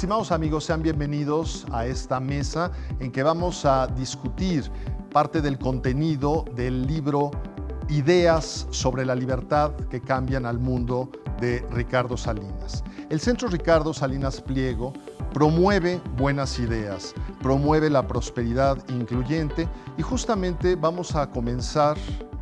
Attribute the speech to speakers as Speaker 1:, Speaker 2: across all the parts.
Speaker 1: Estimados amigos, sean bienvenidos a esta mesa en que vamos a discutir parte del contenido del libro Ideas sobre la libertad que cambian al mundo de Ricardo Salinas. El Centro Ricardo Salinas Pliego promueve buenas ideas, promueve la prosperidad incluyente y justamente vamos a comenzar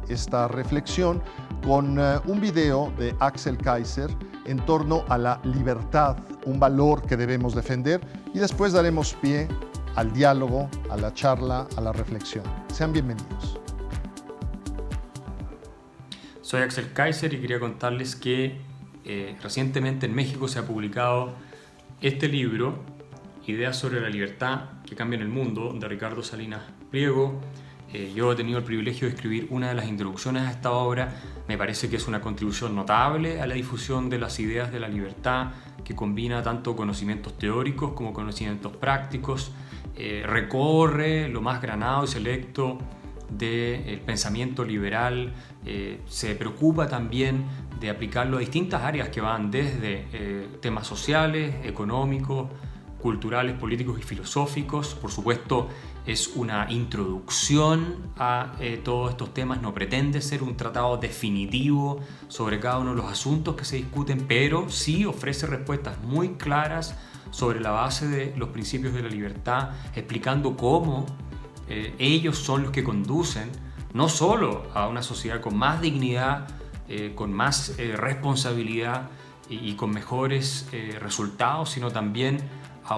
Speaker 1: esta reflexión con un video de Axel Kaiser en torno a la libertad, un valor que debemos defender, y después daremos pie al diálogo, a la charla, a la reflexión. Sean bienvenidos.
Speaker 2: Soy Axel Kaiser y quería contarles que recientemente en México se ha publicado este libro, Ideas sobre la libertad que cambian el mundo, de Ricardo Salinas Pliego. Yo he tenido el privilegio de escribir una de las introducciones a esta obra. Me parece que es una contribución notable a la difusión de las ideas de la libertad, que combina tanto conocimientos teóricos como conocimientos prácticos. Recorre lo más granado y selecto del pensamiento liberal. Se preocupa también de aplicarlo a distintas áreas que van desde temas sociales, económicos, culturales, políticos y filosóficos. Por supuesto, es una introducción a todos estos temas, no pretende ser un tratado definitivo sobre cada uno de los asuntos que se discuten, pero sí ofrece respuestas muy claras sobre la base de los principios de la libertad, explicando cómo ellos son los que conducen no solo a una sociedad con más dignidad, con más responsabilidad y con mejores resultados, sino también a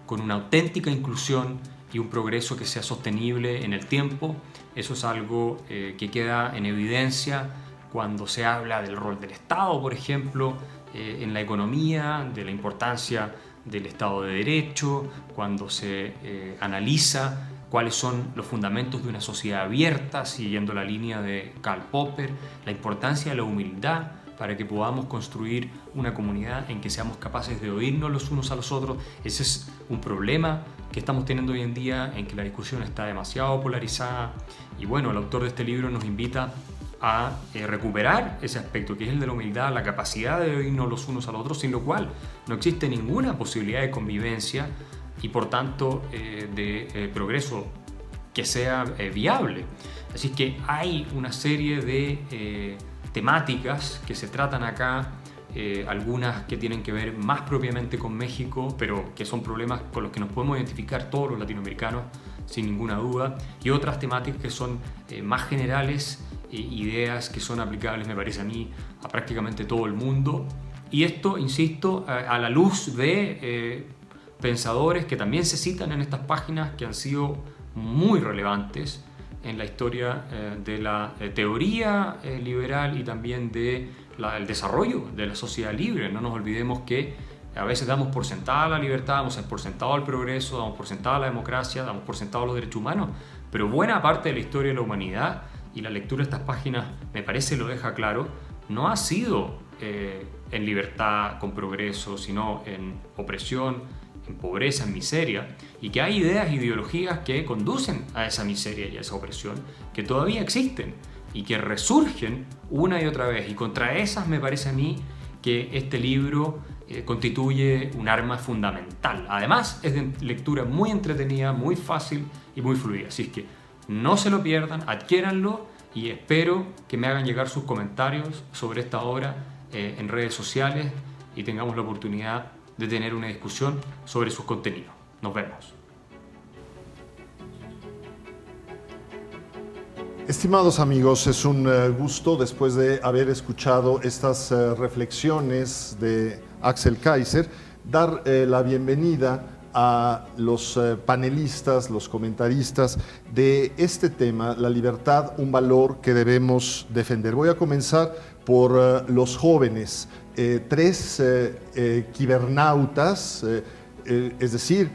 Speaker 2: con una auténtica inclusión y un progreso que sea sostenible en el tiempo. Eso es algo que queda en evidencia cuando se habla del rol del Estado, por ejemplo, en la economía, de la importancia del Estado de Derecho, cuando se analiza cuáles son los fundamentos de una sociedad abierta, siguiendo la línea de Karl Popper, la importancia de la humildad para que podamos construir una comunidad en que seamos capaces de oírnos los unos a los otros. Ese es un problema que estamos teniendo hoy en día, en que la discusión está demasiado polarizada. Y bueno, el autor de este libro nos invita a recuperar ese aspecto, que es el de la humildad, la capacidad de oírnos los unos a los otros, sin lo cual no existe ninguna posibilidad de convivencia y por tanto de progreso que sea viable. Así que hay una serie de temáticas que se tratan acá, algunas que tienen que ver más propiamente con México, pero que son problemas con los que nos podemos identificar todos los latinoamericanos sin ninguna duda, y otras temáticas que son más generales, ideas que son aplicables, me parece a mí, a prácticamente todo el mundo. Y esto, insisto, a la luz de pensadores que también se citan en estas páginas, que han sido muy relevantes en la historia de la teoría liberal y también del desarrollo de la sociedad libre. No nos olvidemos que a veces damos por sentada la libertad, damos por sentado el progreso, damos por sentada la democracia, damos por sentado los derechos humanos, pero buena parte de la historia de la humanidad, y la lectura de estas páginas me parece lo deja claro, no ha sido en libertad con progreso, sino en opresión, en pobreza, en miseria, y que hay ideas e ideologías que conducen a esa miseria y a esa opresión, que todavía existen y que resurgen una y otra vez, y contra esas me parece a mí que este libro constituye un arma fundamental. Además, es de lectura muy entretenida, muy fácil y muy fluida, así es que no se lo pierdan, adquiéranlo, y espero que me hagan llegar sus comentarios sobre esta obra en redes sociales y tengamos la oportunidad de tener una discusión sobre sus contenidos. Nos vemos.
Speaker 1: Estimados amigos, es un gusto, después de haber escuchado estas reflexiones de Axel Kaiser, dar la bienvenida a los panelistas, los comentaristas de este tema, la libertad, un valor que debemos defender. Voy a comenzar por los jóvenes, tres kibernautas, es decir,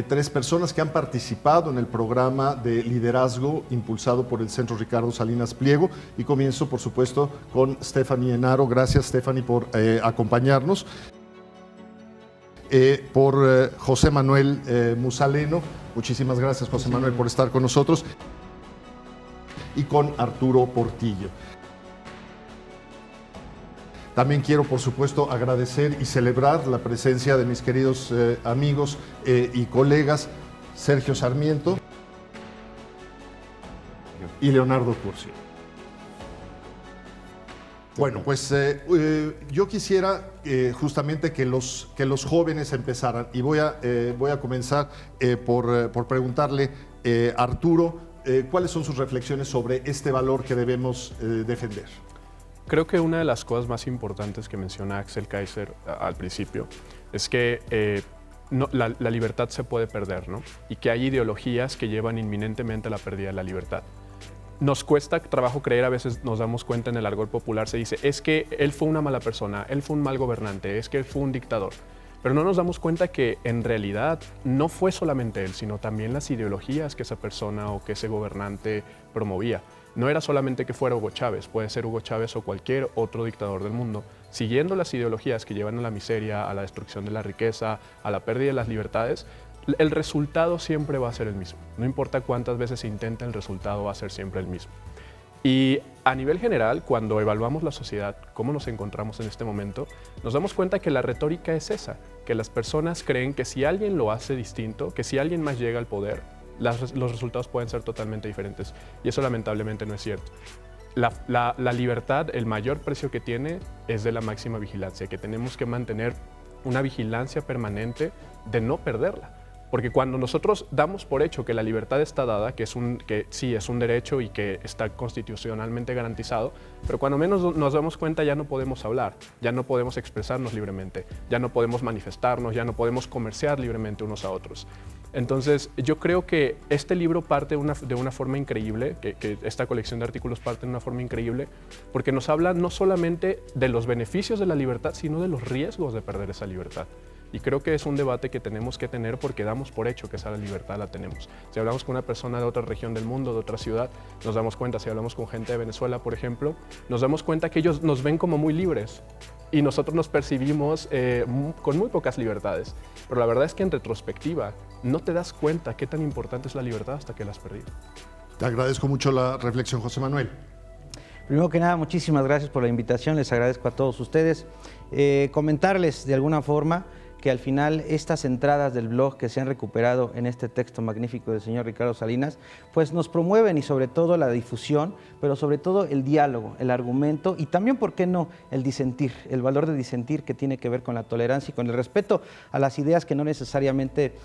Speaker 1: tres personas que han participado en el programa de liderazgo impulsado por el Centro Ricardo Salinas Pliego, y comienzo por supuesto con Stephanie Enaro. Gracias, Stephanie, por acompañarnos. Por José Manuel Musaleno, muchísimas gracias, José Manuel, por estar con nosotros, y con Arturo Portillo. También quiero, por supuesto, agradecer y celebrar la presencia de mis queridos amigos y colegas Sergio Sarmiento y Leonardo Curcio. Bueno, pues yo quisiera justamente que los jóvenes empezaran, y voy a comenzar por preguntarle a Arturo cuáles son sus reflexiones sobre este valor que debemos defender.
Speaker 3: Creo que una de las cosas más importantes que menciona Axel Kaiser al principio es que la libertad se puede perder, ¿no? Y que hay ideologías que llevan inminentemente a la pérdida de la libertad. Nos cuesta trabajo creer, a veces nos damos cuenta en el argot popular, se dice, es que él fue una mala persona, él fue un mal gobernante, es que él fue un dictador. Pero no nos damos cuenta que en realidad no fue solamente él, sino también las ideologías que esa persona o que ese gobernante promovía. No era solamente que fuera Hugo Chávez, puede ser Hugo Chávez o cualquier otro dictador del mundo, siguiendo las ideologías que llevan a la miseria, a la destrucción de la riqueza, a la pérdida de las libertades. El resultado siempre va a ser el mismo. No importa cuántas veces se intenta, el resultado va a ser siempre el mismo. Y a nivel general, cuando evaluamos la sociedad, cómo nos encontramos en este momento, nos damos cuenta que la retórica es esa, que las personas creen que si alguien lo hace distinto, que si alguien más llega al poder, los resultados pueden ser totalmente diferentes. Y eso lamentablemente no es cierto. La libertad, el mayor precio que tiene es de la máxima vigilancia, que tenemos que mantener una vigilancia permanente de no perderla. Porque cuando nosotros damos por hecho que la libertad está dada, que sí es un derecho y que está constitucionalmente garantizado, pero cuando menos nos damos cuenta ya no podemos hablar, ya no podemos expresarnos libremente, ya no podemos manifestarnos, ya no podemos comerciar libremente unos a otros. Entonces, yo creo que este libro parte de una forma increíble, que esta colección de artículos parte de una forma increíble, porque nos habla no solamente de los beneficios de la libertad, sino de los riesgos de perder esa libertad. Y creo que es un debate que tenemos que tener porque damos por hecho que esa libertad la tenemos. Si hablamos con una persona de otra región del mundo, de otra ciudad, nos damos cuenta, si hablamos con gente de Venezuela, por ejemplo, nos damos cuenta que ellos nos ven como muy libres y nosotros nos percibimos con muy pocas libertades. Pero la verdad es que en retrospectiva no te das cuenta qué tan importante es la libertad hasta que la has perdido.
Speaker 1: Te agradezco mucho la reflexión, José Manuel.
Speaker 4: Primero que nada, muchísimas gracias por la invitación, les agradezco a todos ustedes. Comentarles de alguna forma que al final estas entradas del blog que se han recuperado en este texto magnífico del señor Ricardo Salinas, pues nos promueven y sobre todo la difusión, pero sobre todo el diálogo, el argumento y también, ¿por qué no?, el disentir, el valor de disentir que tiene que ver con la tolerancia y con el respeto a las ideas que no necesariamente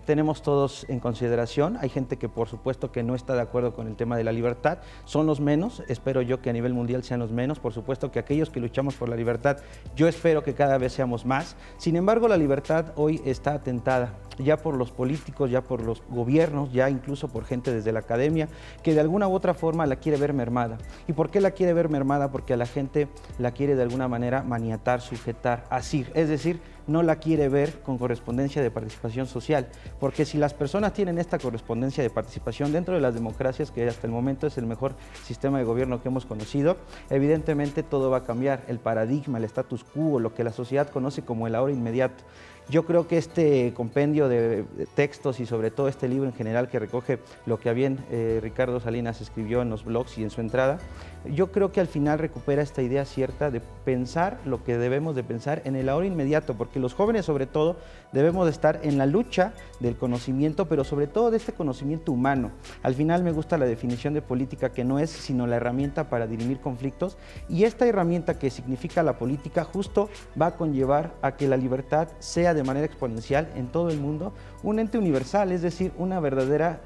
Speaker 4: tenemos todos en consideración. Hay gente que por supuesto que no está de acuerdo con el tema de la libertad, son los menos, espero yo que a nivel mundial sean los menos, por supuesto que aquellos que luchamos por la libertad, yo espero que cada vez seamos más. Sin embargo, la libertad hoy está atentada ya por los políticos, ya por los gobiernos, ya incluso por gente desde la academia, que de alguna u otra forma la quiere ver mermada. ¿Y por qué la quiere ver mermada? Porque a la gente la quiere de alguna manera maniatar, sujetar, asir, es decir, no la quiere ver con correspondencia de participación social, porque si las personas tienen esta correspondencia de participación dentro de las democracias, que hasta el momento es el mejor sistema de gobierno que hemos conocido, evidentemente todo va a cambiar, el paradigma, el status quo, lo que la sociedad conoce como el ahora inmediato. Yo creo que este compendio de textos y sobre todo este libro en general que recoge lo que a bien Ricardo Salinas escribió en los blogs y en su entrada, yo creo que al final recupera esta idea cierta de pensar lo que debemos de pensar en el ahora inmediato, porque los jóvenes sobre todo debemos de estar en la lucha del conocimiento, pero sobre todo de este conocimiento humano. Al final me gusta la definición de política, que no es sino la herramienta para dirimir conflictos, y esta herramienta que significa la política justo va a conllevar a que la libertad sea de manera exponencial en todo el mundo un ente universal, es decir, una verdadera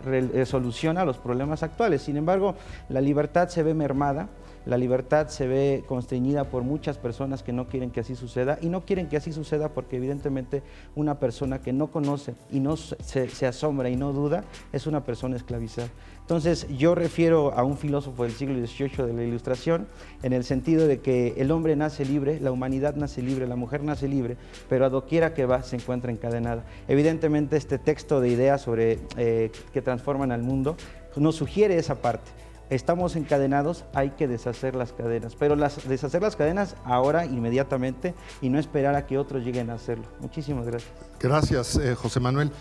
Speaker 4: solución a los problemas actuales. Sin embargo, la libertad se ve mermada, la libertad se ve constreñida por muchas personas que no quieren que así suceda, y no quieren que así suceda porque evidentemente una persona que no conoce y no se asombra y no duda es una persona esclavizada. Entonces yo refiero a un filósofo del siglo XVIII de la Ilustración, en el sentido de que el hombre nace libre, la humanidad nace libre, la mujer nace libre, pero a doquiera que va se encuentra encadenada. Evidentemente este texto de ideas sobre que transforman al mundo nos sugiere esa parte. Estamos encadenados, hay que deshacer las cadenas, pero deshacer las cadenas ahora, inmediatamente, y no esperar a que otros lleguen a hacerlo. Muchísimas gracias.
Speaker 1: Gracias, José Manuel.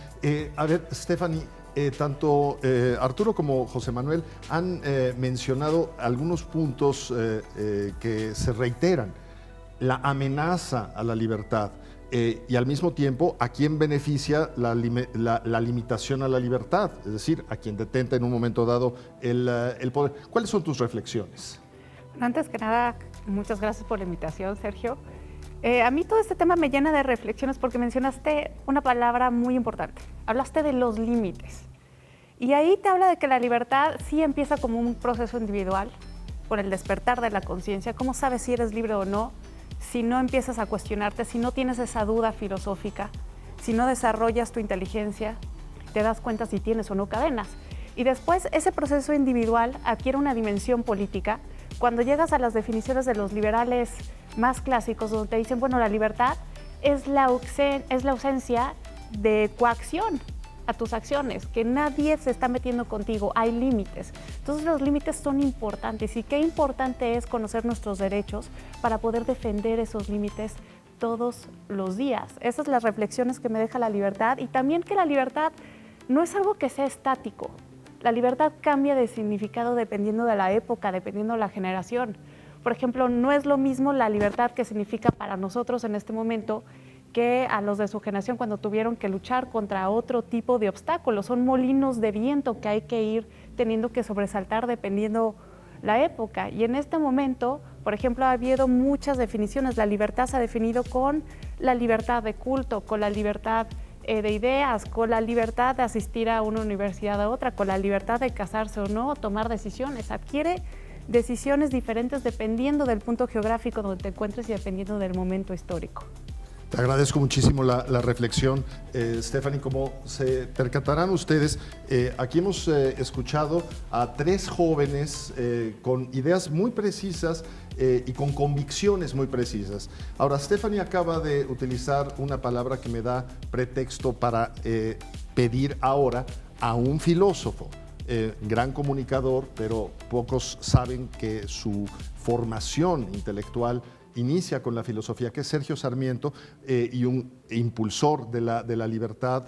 Speaker 1: A ver, Stephanie, tanto Arturo como José Manuel han mencionado algunos puntos que se reiteran la amenaza a la libertad y al mismo tiempo a quién beneficia la limitación a la libertad, es decir, a quien detenta en un momento dado el poder. ¿Cuáles son tus reflexiones?
Speaker 5: Antes que nada, muchas gracias por la invitación, Sergio. A mí todo este tema me llena de reflexiones porque mencionaste una palabra muy importante. Hablaste de los límites. Y ahí te habla de que la libertad sí empieza como un proceso individual, por el despertar de la conciencia. ¿Cómo sabes si eres libre o no? Si no empiezas a cuestionarte, si no tienes esa duda filosófica, si no desarrollas tu inteligencia, te das cuenta si tienes o no cadenas. Y después ese proceso individual adquiere una dimensión política cuando llegas a las definiciones de los liberales más clásicos, donde te dicen, bueno, la libertad es la ausencia de coacción a tus acciones, que nadie se está metiendo contigo, hay límites. Entonces los límites son importantes y qué importante es conocer nuestros derechos para poder defender esos límites todos los días. Esas son las reflexiones que me deja la libertad y también que la libertad no es algo que sea estático. La libertad cambia de significado dependiendo de la época, dependiendo de la generación. Por ejemplo, no es lo mismo la libertad que significa para nosotros en este momento que a los de su generación cuando tuvieron que luchar contra otro tipo de obstáculos. Son molinos de viento que hay que ir teniendo que sobresaltar dependiendo la época. Y en este momento, por ejemplo, ha habido muchas definiciones. La libertad se ha definido con la libertad de culto, con la libertad de ideas, con la libertad de asistir a una universidad a otra, con la libertad de casarse o no, tomar decisiones. Adquiere decisiones diferentes dependiendo del punto geográfico donde te encuentres y dependiendo del momento histórico.
Speaker 1: Te agradezco muchísimo la reflexión, Stephanie. Como se percatarán ustedes, aquí hemos escuchado a tres jóvenes con ideas muy precisas y con convicciones muy precisas. Ahora, Stephanie acaba de utilizar una palabra que me da pretexto para pedir ahora a un filósofo. Gran comunicador, pero pocos saben que su formación intelectual inicia con la filosofía, que es Sergio Sarmiento, y un impulsor de la libertad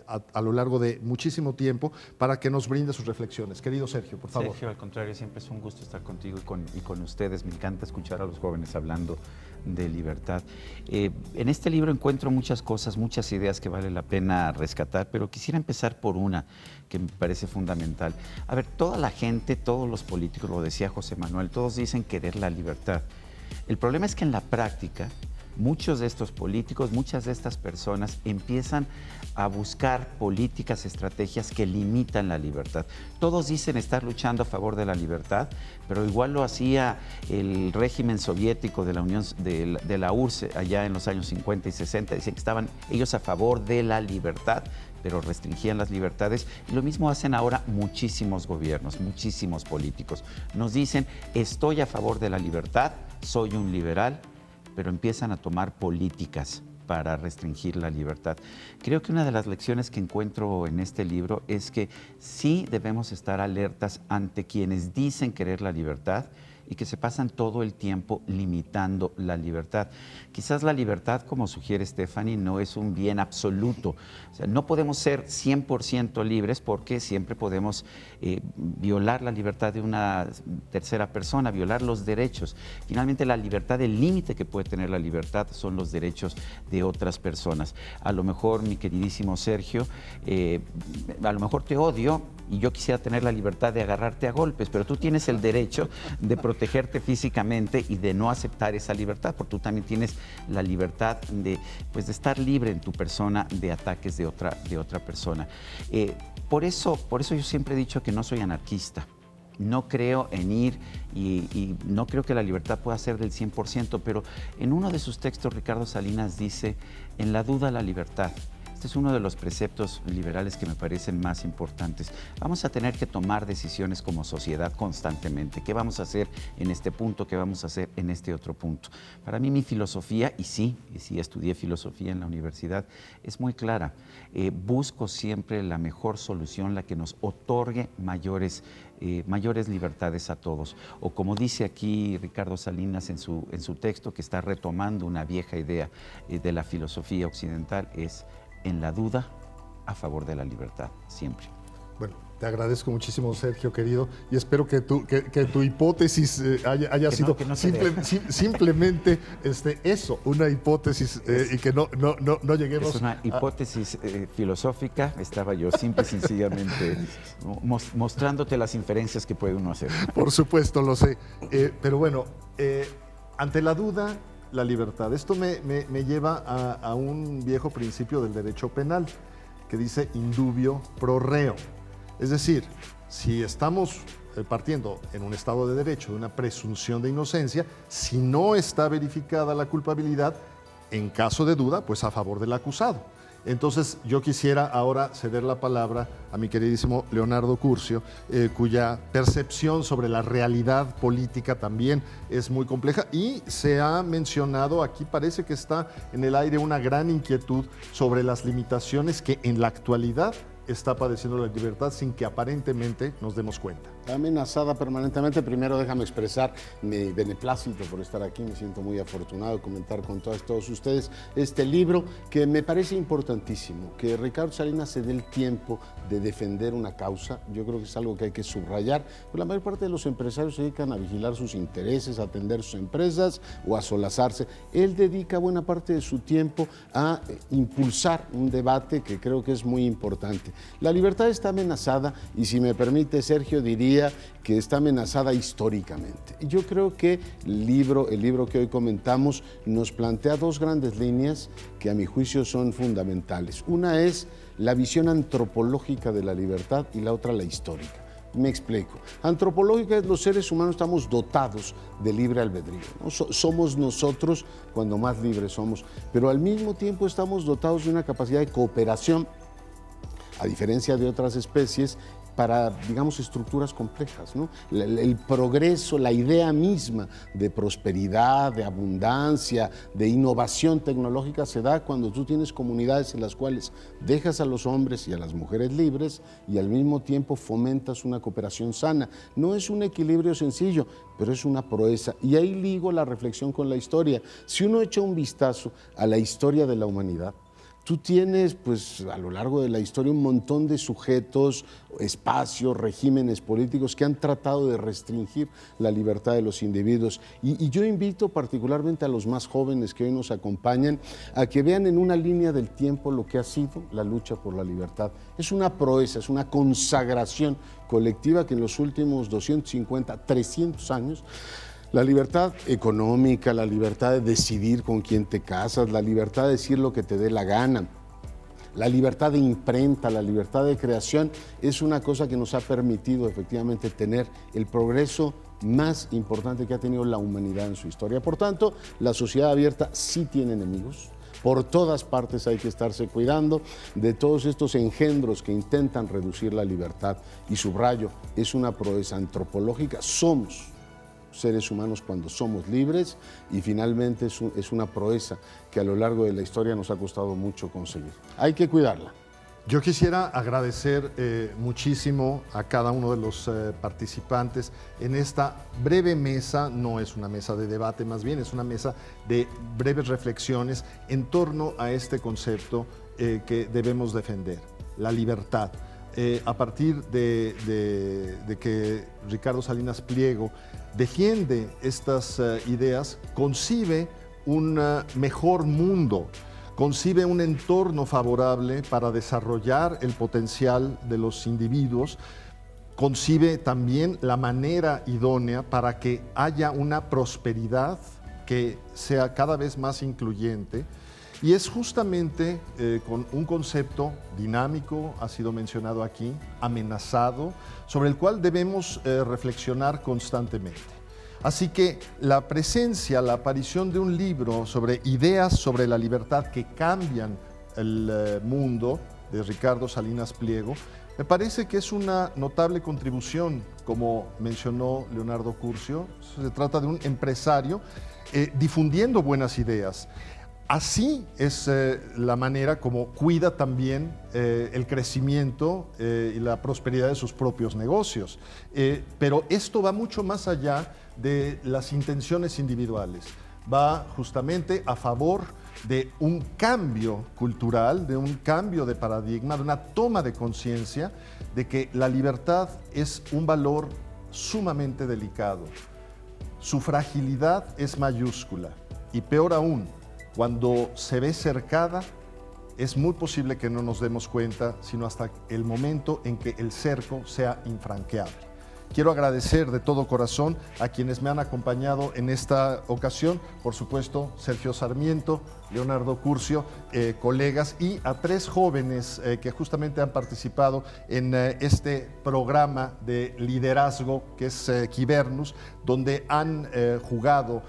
Speaker 1: a lo largo de muchísimo tiempo, para que nos brinde sus reflexiones. Querido Sergio, por favor.
Speaker 6: Sergio, al contrario, siempre es un gusto estar contigo y con ustedes. Me encanta escuchar a los jóvenes hablando de libertad. En este libro encuentro muchas cosas, muchas ideas que vale la pena rescatar, pero quisiera empezar por una que me parece fundamental. A ver, toda la gente, todos los políticos, lo decía José Manuel, todos dicen querer la libertad. El problema es que en la práctica, muchos de estos políticos, muchas de estas personas empiezan a buscar políticas, estrategias que limitan la libertad. Todos dicen estar luchando a favor de la libertad, pero igual lo hacía el régimen soviético de la Unión de la URSS allá en los años 50 y 60. Dicen que estaban ellos a favor de la libertad, pero restringían las libertades. Y lo mismo hacen ahora muchísimos gobiernos, muchísimos políticos. Nos dicen, estoy a favor de la libertad, soy un liberal, pero empiezan a tomar políticas para restringir la libertad. Creo que una de las lecciones que encuentro en este libro es que sí debemos estar alertas ante quienes dicen querer la libertad y que se pasan todo el tiempo limitando la libertad. Quizás la libertad, como sugiere Stephanie, no es un bien absoluto. O sea, no podemos ser 100% libres porque siempre podemos violar la libertad de una tercera persona, violar los derechos. Finalmente, la libertad, el límite que puede tener la libertad son los derechos de otras personas. A lo mejor, mi queridísimo Sergio, a lo mejor te odio y yo quisiera tener la libertad de agarrarte a golpes, pero tú tienes el derecho de protegerte físicamente y de no aceptar esa libertad, porque tú también tienes la libertad de estar libre en tu persona de ataques de otra persona. Por eso yo siempre he dicho que no soy anarquista. No creo en ir y no creo que la libertad pueda ser del 100%, pero en uno de sus textos Ricardo Salinas dice, en la duda la libertad. Este es uno de los preceptos liberales que me parecen más importantes. Vamos a tener que tomar decisiones como sociedad constantemente. ¿Qué vamos a hacer en este punto? ¿Qué vamos a hacer en este otro punto? Para mí mi filosofía, y sí estudié filosofía en la universidad, es muy clara. Busco siempre la mejor solución, la que nos otorgue mayores libertades a todos. O como dice aquí Ricardo Salinas en su texto, que está retomando una vieja idea de la filosofía occidental, es en la duda a favor de la libertad, siempre.
Speaker 1: Bueno, te agradezco muchísimo, Sergio, querido, y espero que tu hipótesis haya sido
Speaker 6: que no se
Speaker 1: simplemente eso, una hipótesis, y que no lleguemos...
Speaker 6: Es una hipótesis filosófica. Estaba yo simple y sencillamente mostrándote las inferencias que puede uno hacer.
Speaker 1: Por supuesto, lo sé. Pero bueno, ante la duda, la libertad. Esto me lleva a un viejo principio del derecho penal que dice indubio pro reo. Es decir, si estamos partiendo en un Estado de Derecho de una presunción de inocencia, si no está verificada la culpabilidad, en caso de duda, pues a favor del acusado. Entonces, yo quisiera ahora ceder la palabra a mi queridísimo Leonardo Curcio, cuya percepción sobre la realidad política también es muy compleja, y se ha mencionado, aquí parece que está en el aire una gran inquietud sobre las limitaciones que en la actualidad está padeciendo la libertad sin que aparentemente nos demos cuenta.
Speaker 7: Amenazada permanentemente. Primero déjame expresar mi beneplácito por estar aquí. Me siento muy afortunado de comentar con todos ustedes este libro que me parece importantísimo, que Ricardo Salinas se dé el tiempo de defender una causa. Yo creo que es algo que hay que subrayar. Pues la mayor parte de los empresarios se dedican a vigilar sus intereses, a atender sus empresas o a solazarse. Él dedica buena parte de su tiempo a impulsar un debate que creo que es muy importante. La libertad está amenazada y, si me permite, Sergio, diría que está amenazada históricamente. Y yo creo que el libro que hoy comentamos nos plantea dos grandes líneas que a mi juicio son fundamentales. Una es la visión antropológica de la libertad y la otra la histórica. Me explico. Antropológica es: los seres humanos estamos dotados de libre albedrío, ¿no? Somos nosotros cuando más libres somos, pero al mismo tiempo estamos dotados de una capacidad de cooperación, a diferencia de otras especies, para, digamos, estructuras complejas, ¿no? El progreso, la idea misma de prosperidad, de abundancia, de innovación tecnológica se da cuando tú tienes comunidades en las cuales dejas a los hombres y a las mujeres libres y al mismo tiempo fomentas una cooperación sana. No es un equilibrio sencillo, pero es una proeza. Y ahí ligo la reflexión con la historia. Si uno echa un vistazo a la historia de la humanidad, tú tienes, pues, a lo largo de la historia un montón de sujetos, espacios, regímenes políticos que han tratado de restringir la libertad de los individuos. Y yo invito particularmente a los más jóvenes que hoy nos acompañan a que vean en una línea del tiempo lo que ha sido la lucha por la libertad. Es una proeza, es una consagración colectiva que en los últimos 250, 300 años, la libertad económica, la libertad de decidir con quién te casas, la libertad de decir lo que te dé la gana, la libertad de imprenta, la libertad de creación, es una cosa que nos ha permitido efectivamente tener el progreso más importante que ha tenido la humanidad en su historia. Por tanto, la sociedad abierta sí tiene enemigos. Por todas partes hay que estarse cuidando de todos estos engendros que intentan reducir la libertad. Y subrayo, es una proeza antropológica. Somos seres humanos cuando somos libres, y finalmente es una proeza que a lo largo de la historia nos ha costado mucho conseguir. Hay que cuidarla.
Speaker 1: Yo quisiera agradecer muchísimo a cada uno de los participantes en esta breve mesa. No es una mesa de debate, más bien es una mesa de breves reflexiones en torno a este concepto que debemos defender, la libertad. A partir de que Ricardo Salinas Pliego defiende estas ideas, concibe un mejor mundo, concibe un entorno favorable para desarrollar el potencial de los individuos, concibe también la manera idónea para que haya una prosperidad que sea cada vez más incluyente. Y es justamente con un concepto dinámico, ha sido mencionado aquí, amenazado, sobre el cual debemos reflexionar constantemente. Así que la presencia, la aparición de un libro sobre ideas sobre la libertad que cambian el mundo, de Ricardo Salinas Pliego, me parece que es una notable contribución, como mencionó Leonardo Curcio. Se trata de un empresario difundiendo buenas ideas. Así es la manera como cuida también el crecimiento y la prosperidad de sus propios negocios. Pero esto va mucho más allá de las intenciones individuales. va justamente a favor de un cambio cultural, de un cambio de paradigma, de una toma de conciencia de que la libertad es un valor sumamente delicado. Su fragilidad es mayúscula y peor aún, cuando se ve cercada, es muy posible que no nos demos cuenta, sino hasta el momento en que el cerco sea infranqueable. Quiero agradecer de todo corazón a quienes me han acompañado en esta ocasión, por supuesto, Sergio Sarmiento, Leonardo Curcio, colegas, y a 3 jóvenes que justamente han participado en este programa de liderazgo que es Quibernus, donde han jugado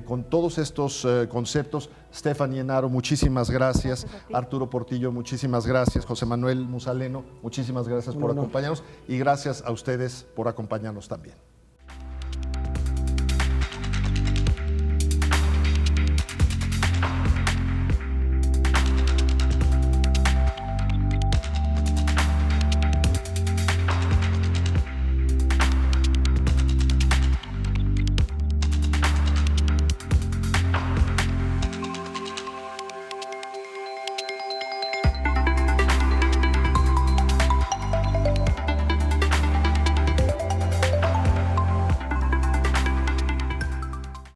Speaker 1: con todos estos conceptos. Stephanie Enaro, muchísimas gracias. Arturo Portillo, muchísimas gracias. José Manuel Musaleno, muchísimas gracias por acompañarnos y gracias a ustedes por acompañarnos también.